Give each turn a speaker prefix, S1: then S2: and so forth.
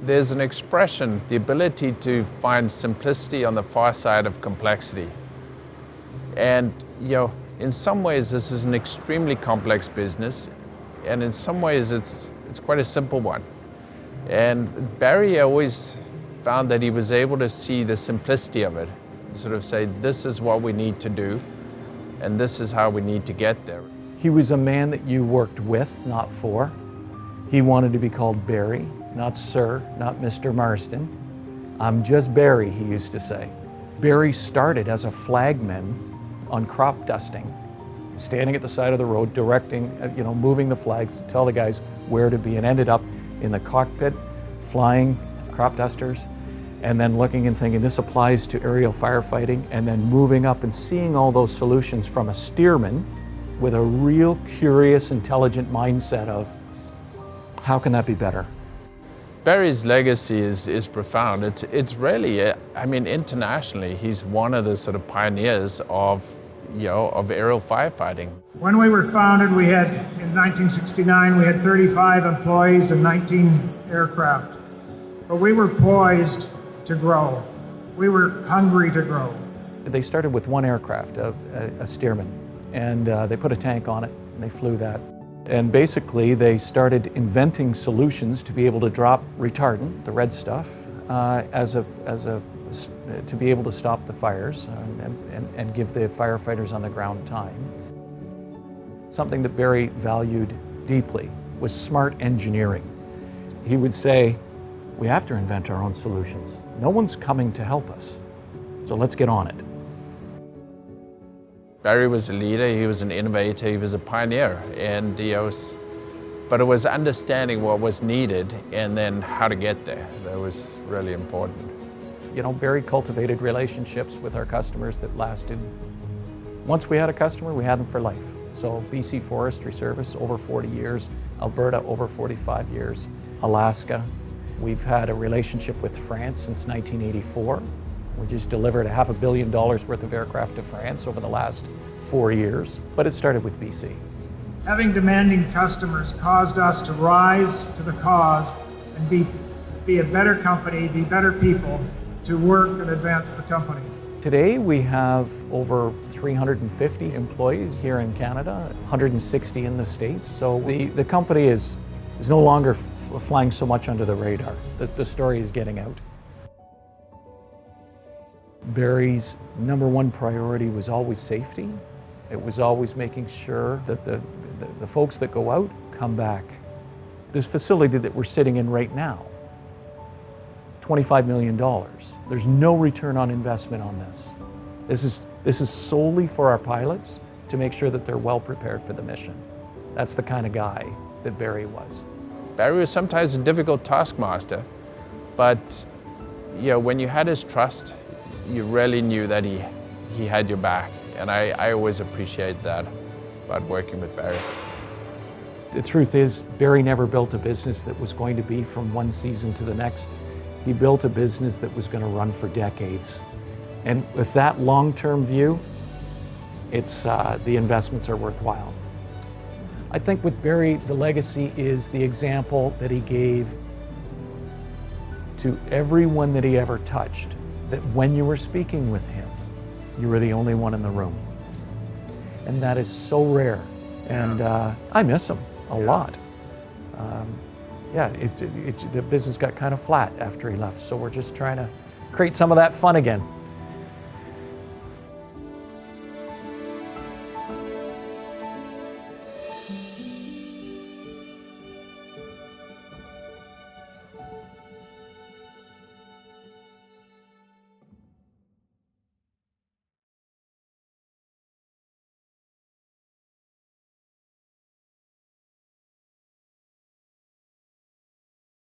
S1: There's an expression, the ability to find simplicity on the far side of complexity. And in some ways this is an extremely complex business, and in some ways it's quite a simple one. And Barry always found that he was able to see the simplicity of it, sort of say, this is what we need to do, and this is how we need to get there.
S2: He was a man that you worked with, not for. He wanted to be called Barry, not Sir, not Mr. Marsden. I'm just Barry, he used to say. Barry started as a flagman on crop dusting, standing at the side of the road, directing, moving the flags to tell the guys where to be, and ended up in the cockpit, flying crop dusters, and then looking and thinking, this applies to aerial firefighting, and then moving up and seeing all those solutions from a steerman with a real curious, intelligent mindset of, how can that be better?
S1: Barry's legacy is profound. It's really, internationally, he's one of the sort of pioneers of aerial firefighting.
S3: When we were founded, in 1969, we had 35 employees and 19 aircraft. But we were poised to grow. We were hungry to grow.
S2: They started with one aircraft, a Stearman, and they put a tank on it, and they flew that. And basically, they started inventing solutions to be able to drop retardant, the red stuff, to be able to stop the fires and give the firefighters on the ground time. Something that Barry valued deeply was smart engineering. He would say, we have to invent our own solutions. No one's coming to help us, so let's get on it.
S1: Barry was a leader, he was an innovator, he was a pioneer, and but it was understanding what was needed and then how to get there. That was really important.
S2: Barry cultivated relationships with our customers that lasted. Once we had a customer, we had them for life. So BC Forestry Service, over 40 years. Alberta, over 45 years. Alaska. We've had a relationship with France since 1984. We just delivered $500 million worth of aircraft to France over the last 4 years, but it started with BC.
S3: Having demanding customers caused us to rise to the cause and be a better company, be better people, to work and advance the company.
S2: Today we have over 350 employees here in Canada, 160 in the States. So the company is no longer flying so much under the radar. The story is getting out. Barry's number one priority was always safety. It was always making sure that the folks that go out come back. This facility that we're sitting in right now, $25 million. There's no return on investment on this. This is solely for our pilots to make sure that they're well prepared for the mission. That's the kind of guy that Barry was.
S1: Barry was sometimes a difficult taskmaster, but when you had his trust, you really knew that he had your back. And I always appreciate that about working with Barry.
S2: The truth is, Barry never built a business that was going to be from one season to the next. He built a business that was going to run for decades. And with that long-term view, the investments are worthwhile. I think with Barry, the legacy is the example that he gave to everyone that he ever touched, that when you were speaking with him, you were the only one in the room. And that is so rare. And I miss him a lot. The business got kind of flat after he left, so we're just trying to create some of that fun again.